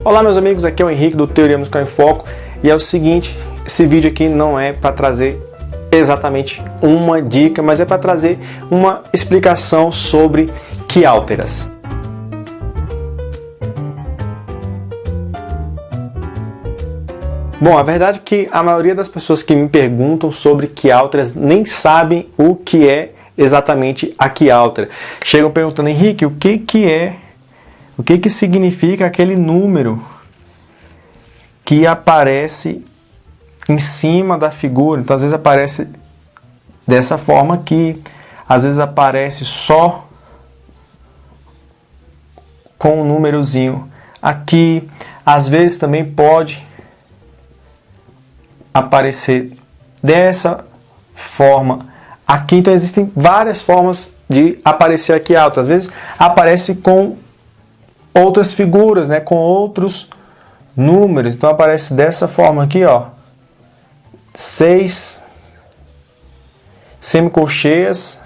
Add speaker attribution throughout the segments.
Speaker 1: Olá meus amigos, aqui é o Henrique do Teoria Musical em Foco e é o seguinte, esse vídeo aqui não é para trazer exatamente uma dica, mas é para trazer uma explicação sobre quiálteras. Bom, a verdade é que a maioria das pessoas que me perguntam sobre quiálteras nem sabem o que é exatamente a quiáltera. Chegam perguntando, Henrique, o que significa aquele número que aparece em cima da figura? Então, às vezes aparece dessa forma aqui, às vezes aparece só com um númerozinho aqui, às vezes também pode aparecer dessa forma aqui. Então, existem várias formas de aparecer aqui alto. Às vezes aparece com outras figuras, né, com outros números. Então aparece dessa forma aqui, ó, 6 semicolcheias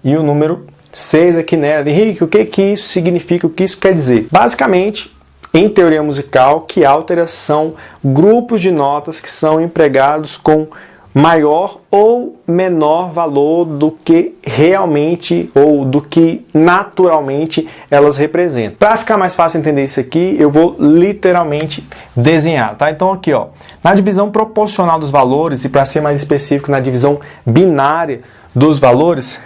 Speaker 1: e o número 6 aqui nela. Henrique, o que isso significa? O que isso quer dizer? Basicamente, em teoria musical, quiálteras são grupos de notas que são empregados com maior ou menor valor do que realmente ou do que naturalmente elas representam. Para ficar mais fácil entender isso aqui, eu vou literalmente desenhar, tá? Então aqui, ó, na divisão proporcional dos valores e para ser mais específico na divisão binária dos valores,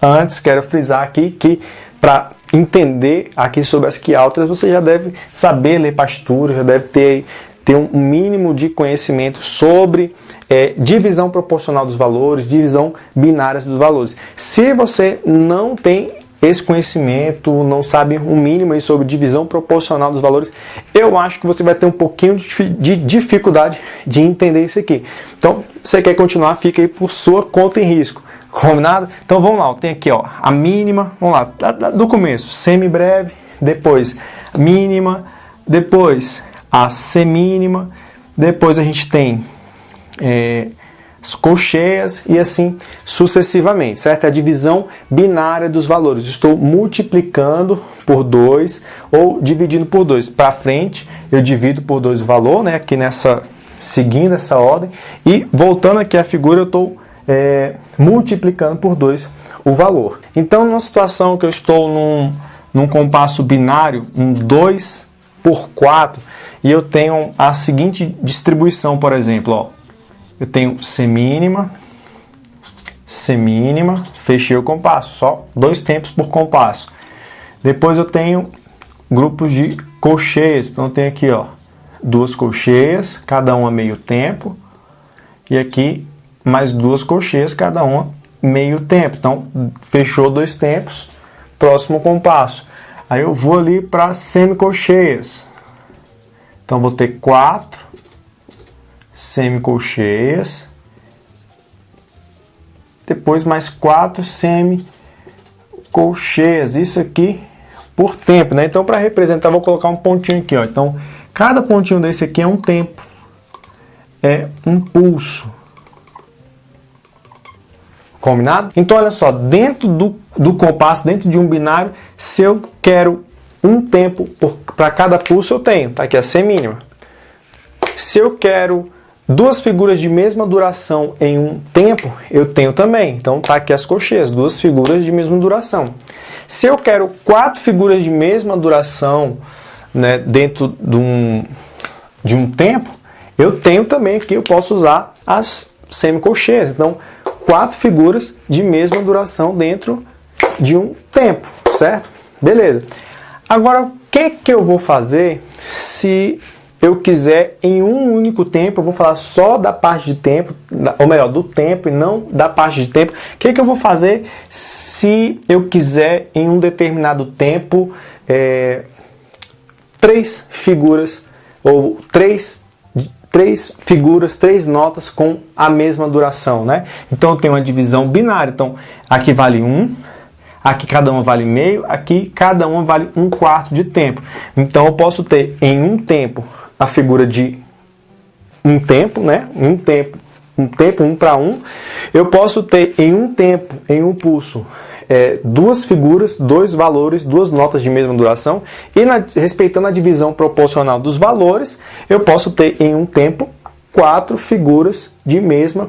Speaker 1: antes quero frisar aqui que para entender aqui sobre as quiálteras, você já deve saber ler partitura, já deve ter um mínimo de conhecimento sobre divisão proporcional dos valores, divisão binária dos valores. Se você não tem esse conhecimento, não sabe o mínimo aí sobre divisão proporcional dos valores, eu acho que você vai ter um pouquinho de dificuldade de entender isso aqui. Então, se você quer continuar, fica aí por sua conta e risco. Combinado? Então vamos lá, tem aqui ó, a mínima, vamos lá, do começo, semibreve, depois mínima, depois a semínima, depois a gente tem as colcheias e assim sucessivamente, certo? A divisão binária dos valores. Estou multiplicando por 2 ou dividindo por 2. Para frente, eu divido por 2 o valor, né? Aqui seguindo essa ordem. E voltando aqui à figura, eu estou multiplicando por 2 o valor. Então, numa situação que eu estou num compasso binário, um 2 por 4, e eu tenho a seguinte distribuição, por exemplo, ó, eu tenho semínima, semínima, fechei o compasso, só 2 tempos por compasso. Depois eu tenho grupos de colcheias, então eu tenho aqui, ó, 2 colcheias, cada uma meio tempo, e aqui mais 2 colcheias, cada uma meio tempo. Então, fechou 2 tempos, próximo compasso. Aí eu vou ali para semicolcheias. Então, vou ter 4 semicolcheias. Depois, mais 4 semicolcheias. Isso aqui por tempo, né? Então, para representar, vou colocar um pontinho aqui, ó. Então, cada pontinho desse aqui é um tempo. É um pulso. Combinado? Então, olha só, dentro do compasso, dentro de um binário, se eu quero um tempo para cada pulso, eu tenho. Tá aqui a semínima. Se eu quero 2 figuras de mesma duração em um tempo, eu tenho também. Então, tá aqui as colcheias, 2 figuras de mesma duração. Se eu quero 4 figuras de mesma duração, né, dentro de um tempo, eu tenho também aqui, eu posso usar as semicolcheias. Então, 4 figuras de mesma duração dentro de um tempo, certo? Beleza. Agora, o que eu vou fazer se eu quiser em um único tempo? Eu vou falar só da parte de tempo, ou melhor, do tempo e não da parte de tempo. O que eu vou fazer se eu quiser em um determinado tempo 3 figuras ou 3 figuras, 3 notas com a mesma duração, né? Então eu tenho uma divisão binária. Então aqui vale 1, aqui cada uma vale meio, aqui cada uma vale 1/4 de tempo. Então eu posso ter em um tempo a figura de um tempo, né? Um tempo 1 para 1. Eu posso ter em um tempo, em um pulso, duas figuras, dois valores, duas notas de mesma duração, e respeitando a divisão proporcional dos valores, eu posso ter em um tempo 4 figuras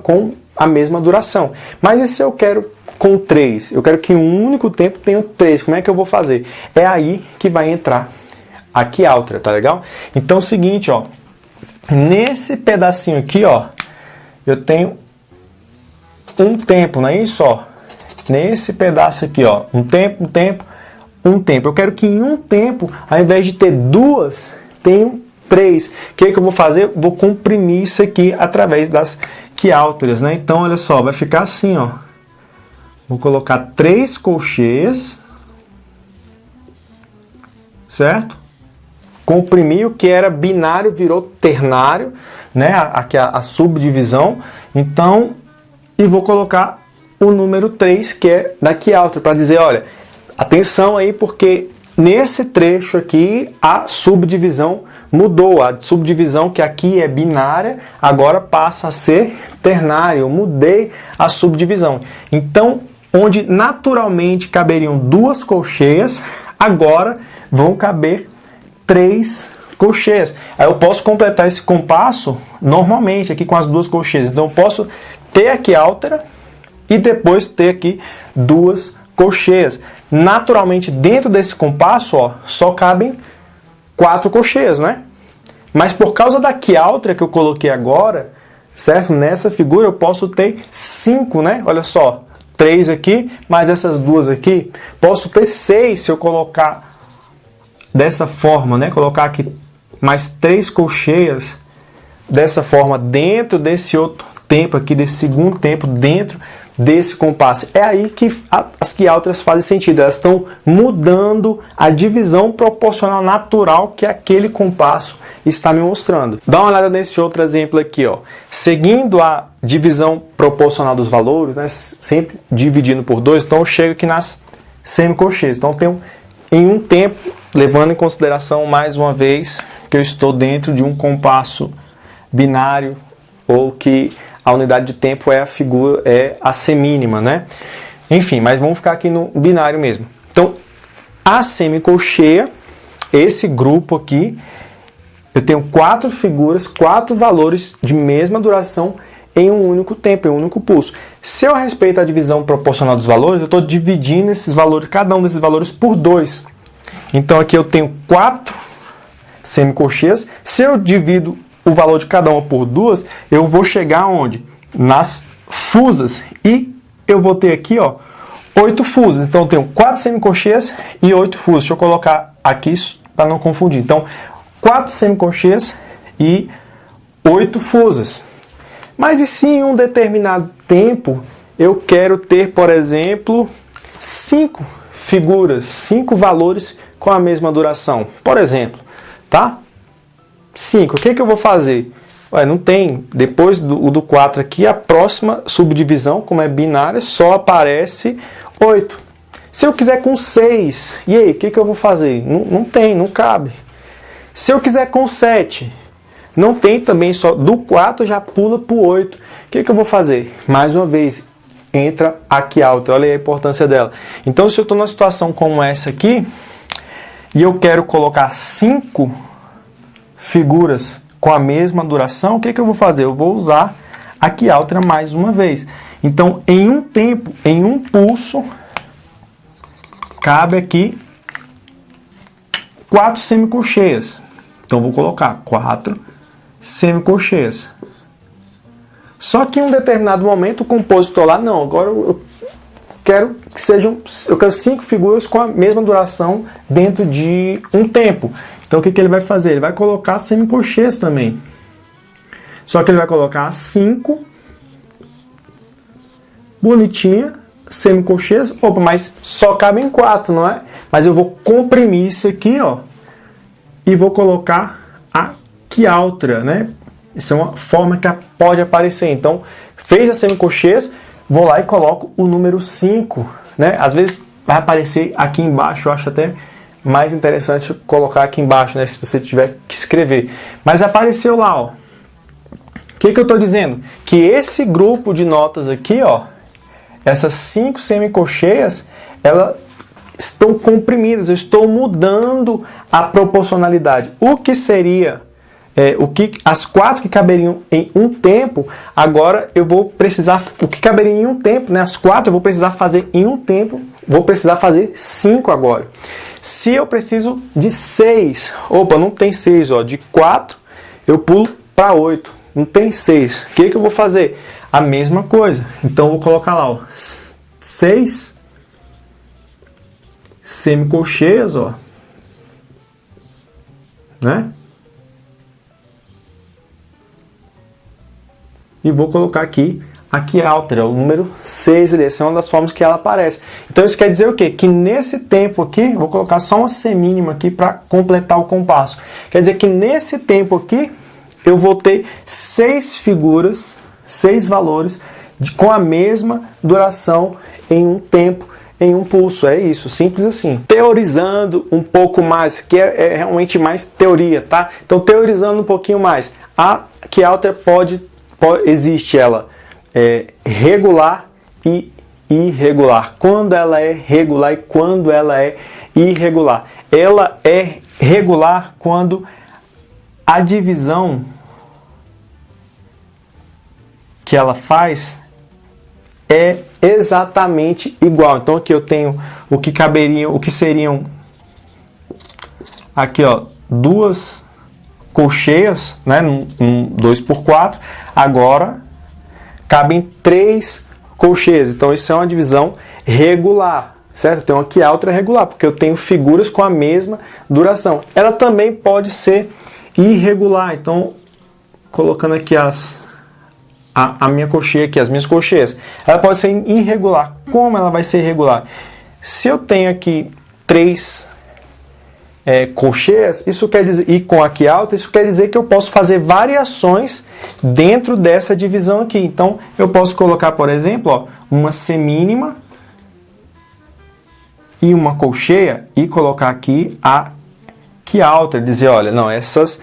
Speaker 1: com a mesma duração. Mas e se eu quero com 3? Eu quero que em um único tempo tenha 3. Como é que eu vou fazer? É aí que vai entrar a Qialtera, tá legal? Então é o seguinte, ó, nesse pedacinho aqui, ó, eu tenho um tempo, não é isso, ó? Nesse pedaço aqui, ó, um tempo, eu quero que em um tempo, ao invés de ter 2, tenha 3. O que eu vou fazer? Vou comprimir isso aqui através das Qialteras, né? Então, olha só, vai ficar assim, ó. Vou colocar 3 colcheias, certo? Comprimir o que era binário, virou ternário, né? Aqui a subdivisão. Então, e vou colocar o número 3, que é da Qialtera, para dizer, olha, atenção aí, porque nesse trecho aqui a subdivisão mudou. A subdivisão que aqui é binária, agora passa a ser ternária. Eu mudei a subdivisão. Então, onde naturalmente caberiam 2 colcheias, agora vão caber 3 colcheias. Aí eu posso completar esse compasso normalmente aqui com as 2 colcheias. Então eu posso ter a Qialtera e depois ter aqui 2 colcheias. Naturalmente, dentro desse compasso, ó, só cabem 4 colcheias, né? Mas por causa da Qialtera que eu coloquei agora, certo? Nessa figura eu posso ter 5, né? Olha só, 3 aqui, mais essas 2 aqui. Posso ter 6 se eu colocar dessa forma, né? Colocar aqui mais 3 colcheias dessa forma dentro desse outro tempo aqui, desse segundo tempo, dentro desse compasso. É aí que as Qialteras fazem sentido. Elas estão mudando a divisão proporcional natural que aquele compasso está me mostrando. Dá uma olhada nesse outro exemplo aqui, ó. Seguindo a divisão proporcional dos valores, né, sempre dividindo por 2, então eu chego aqui nas semicolcheias. Então eu tenho em um tempo, levando em consideração mais uma vez que eu estou dentro de um compasso binário, ou que a unidade de tempo é a figura, é a semínima, né? Enfim, mas vamos ficar aqui no binário mesmo. Então, a semicolcheia, esse grupo aqui, eu tenho 4 figuras, 4 valores de mesma duração em um único tempo, em um único pulso. Se eu respeito a divisão proporcional dos valores, eu estou dividindo esses valores, cada um desses valores por 2. Então aqui eu tenho 4 semicolcheias. Se eu divido o valor de cada uma por 2, eu vou chegar onde? Nas fusas. E eu vou ter aqui, ó, 8 fusas. Então eu tenho 4 semicolcheias e 8 fusas. Deixa eu colocar aqui para não confundir. Então, 4 semicolcheias e 8 fusas. Mas e se em um determinado tempo eu quero ter, por exemplo, 5 figuras, 5 valores com a mesma duração? Por exemplo, tá? 5. O que eu vou fazer? Ué, não tem. Depois do 4 aqui, a próxima subdivisão, como é binária, só aparece 8. Se eu quiser com 6, e aí, o que eu vou fazer? Não tem, não cabe. Se eu quiser com 7, não tem também, só do 4 já pula para o 8. O que eu vou fazer? Mais uma vez, entra a Qialtera. Olha aí a importância dela. Então, se eu estou numa situação como essa aqui, e eu quero colocar 5 figuras com a mesma duração, o que eu vou fazer? Eu vou usar a Qialtera mais uma vez. Então, em um tempo, em um pulso, cabe aqui 4 semicolcheias. Então, eu vou colocar 4 semicolcheias. Só que em um determinado momento, o compositor lá, não, agora eu quero que sejam, eu quero 5 figuras com a mesma duração dentro de um tempo. Então o que ele vai fazer? Ele vai colocar semicolcheias também. Só que ele vai colocar 5 bonitinha, semicolcheias. Opa, mas só cabem 4, não é? Mas eu vou comprimir isso aqui, ó, e vou colocar a Qialtera, né? Isso é uma forma que pode aparecer. Então, fez as semicolcheias, vou lá e coloco o número 5, né? Às vezes vai aparecer aqui embaixo, eu acho até mais interessante colocar aqui embaixo, né, se você tiver que escrever. Mas apareceu lá, ó. O que eu estou dizendo? Que esse grupo de notas aqui, ó, essas 5 semicolcheias, elas estão comprimidas, eu estou mudando a proporcionalidade. O que seria as 4 que caberiam em um tempo, agora eu vou precisar, o que caberia em um tempo, né? As 4 eu vou precisar fazer em um tempo, vou precisar fazer 5 agora. Se eu preciso de 6, opa, não tem 6, ó, de 4 eu pulo para 8, não tem 6. O que eu vou fazer? A mesma coisa. Então eu vou colocar lá, ó, 6 semicolcheias, ó, né? E vou colocar aqui a quiáltera, o número 6, essa é uma das formas que ela aparece. Então isso quer dizer o quê? Que nesse tempo aqui, vou colocar só uma semínima aqui para completar o compasso. Quer dizer que nesse tempo aqui, eu vou ter 6 figuras, 6 valores, com a mesma duração em um tempo, em um pulso. É isso, simples assim. Teorizando um pouco mais, que é realmente mais teoria, tá? Então teorizando um pouquinho mais, a quiáltera existe ela regular e irregular. Quando ela é regular e quando ela é irregular. Ela é regular quando a divisão que ela faz é exatamente igual. Então aqui eu tenho o que seriam aqui, ó, 2 colcheias, né, um 2x4, agora cabem 3 colcheias. Então isso é uma divisão regular, certo? Eu tenho uma quiáltera regular, porque eu tenho figuras com a mesma duração. Ela também pode ser irregular. Então, colocando aqui a minha colcheia aqui, as minhas colcheias, ela pode ser irregular. Como ela vai ser irregular? Se eu tenho aqui 3 colcheias, isso quer dizer, e com a quiáltera, isso quer dizer que eu posso fazer variações dentro dessa divisão aqui. Então, eu posso colocar, por exemplo, ó, uma semínima e uma colcheia e colocar aqui a quiáltera, dizer, olha, não, essas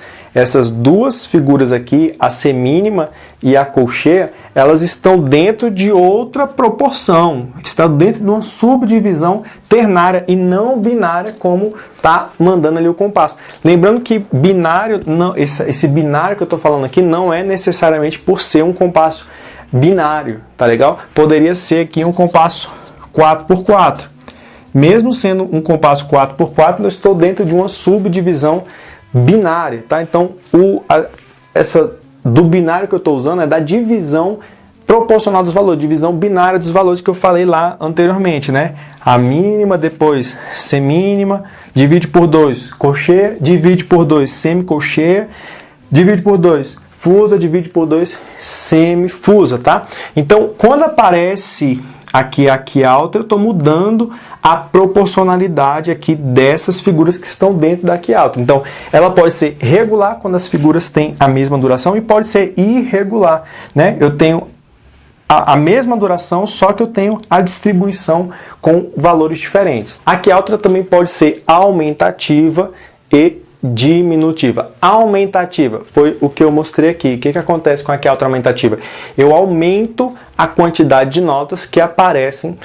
Speaker 1: 2 figuras aqui, a semínima e a colcheia, elas estão dentro de outra proporção, estão dentro de uma subdivisão ternária e não binária, como está mandando ali o compasso. Lembrando que binário, não, esse binário que eu estou falando aqui não é necessariamente por ser um compasso binário, tá legal? Poderia ser aqui um compasso 4x4. Mesmo sendo um compasso 4x4, eu estou dentro de uma subdivisão binária, tá? Então, essa do binário que eu estou usando é da divisão proporcional dos valores, divisão binária dos valores que eu falei lá anteriormente, né? A mínima, depois semínima, divide por 2, colcheia, divide por 2, semicolcheia, divide por 2, fusa, divide por 2, semifusa, tá? Então, quando aparece aqui a quiáltera, eu estou mudando a proporcionalidade aqui dessas figuras que estão dentro da quiáltera. Então, ela pode ser regular quando as figuras têm a mesma duração e pode ser irregular, né? Eu tenho a mesma duração, só que eu tenho a distribuição com valores diferentes. A quiáltera também pode ser aumentativa e diminutiva. Aumentativa foi o que eu mostrei aqui. O que acontece com a quiáltera aumentativa? Eu aumento a quantidade de notas que aparecem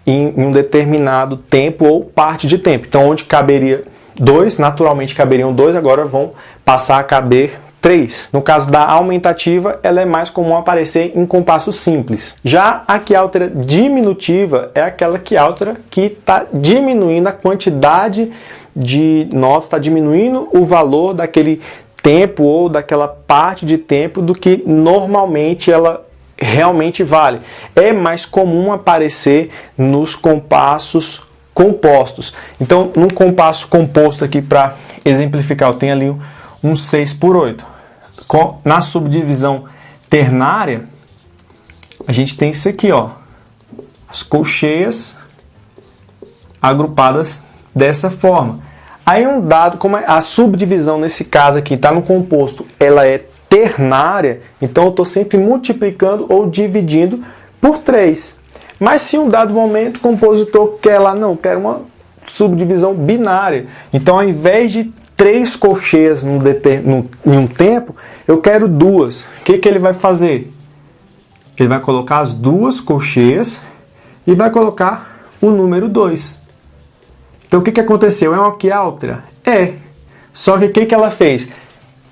Speaker 1: em um determinado tempo ou parte de tempo. Então, onde caberia 2, naturalmente caberiam 2, agora vão passar a caber 3. No caso da aumentativa, ela é mais comum aparecer em compasso simples. Já a quiáltera diminutiva é aquela quiáltera que está diminuindo a quantidade de notas, está diminuindo o valor daquele tempo ou daquela parte de tempo do que normalmente ela realmente vale. É mais comum aparecer nos compassos compostos. Então, num compasso composto aqui, para exemplificar, eu tenho ali um 6x8. Na subdivisão ternária, a gente tem isso aqui, ó, as colcheias agrupadas dessa forma. Aí um dado, como a subdivisão nesse caso aqui está no composto, ela é ternária, então eu estou sempre multiplicando ou dividindo por 3. Mas se em um dado momento o compositor quer lá, não, quer uma subdivisão binária, então ao invés de 3 colcheias em um tempo, eu quero 2. O que ele vai fazer? Ele vai colocar as 2 colcheias e vai colocar o número 2. Então o que aconteceu? É uma key altera? É. Só que o que ela fez?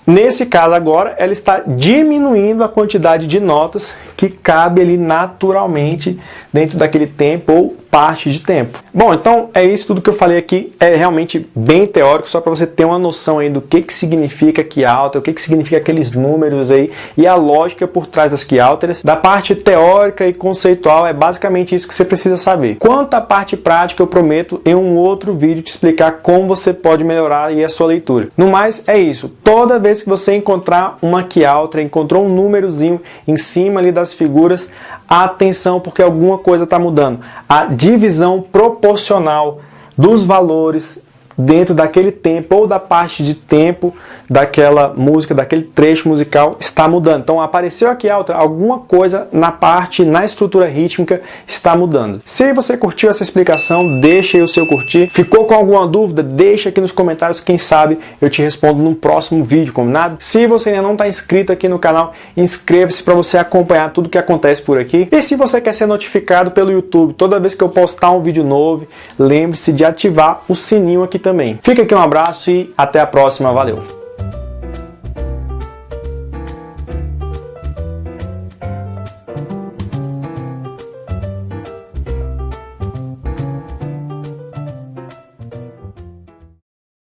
Speaker 1: Nesse caso agora, ela está diminuindo a quantidade de notas que cabe ali naturalmente dentro daquele tempo ou parte de tempo. Bom, então é isso tudo que eu falei aqui, é realmente bem teórico, só para você ter uma noção aí do que significa key alter, o que significa aqueles números aí e a lógica por trás das key alters. Da parte teórica e conceitual é basicamente isso que você precisa saber. Quanto à parte prática, eu prometo em um outro vídeo te explicar como você pode melhorar aí a sua leitura. No mais, é isso. Toda vez que você encontrar uma key alter, encontrou um númerozinho em cima ali das figuras, atenção, porque alguma coisa está mudando. A divisão proporcional dos valores dentro daquele tempo ou da parte de tempo daquela música, daquele trecho musical está mudando. Então apareceu aqui alguma coisa na estrutura rítmica está mudando. Se você curtiu essa explicação, deixa aí o seu curtir. Ficou com alguma dúvida? Deixa aqui nos comentários, quem sabe eu te respondo no próximo vídeo, combinado? Se você ainda não está inscrito aqui no canal, inscreva-se para você acompanhar tudo que acontece por aqui. E se você quer ser notificado pelo YouTube toda vez que eu postar um vídeo novo, lembre-se de ativar o sininho aqui também. Fica aqui um abraço e até a próxima. Valeu!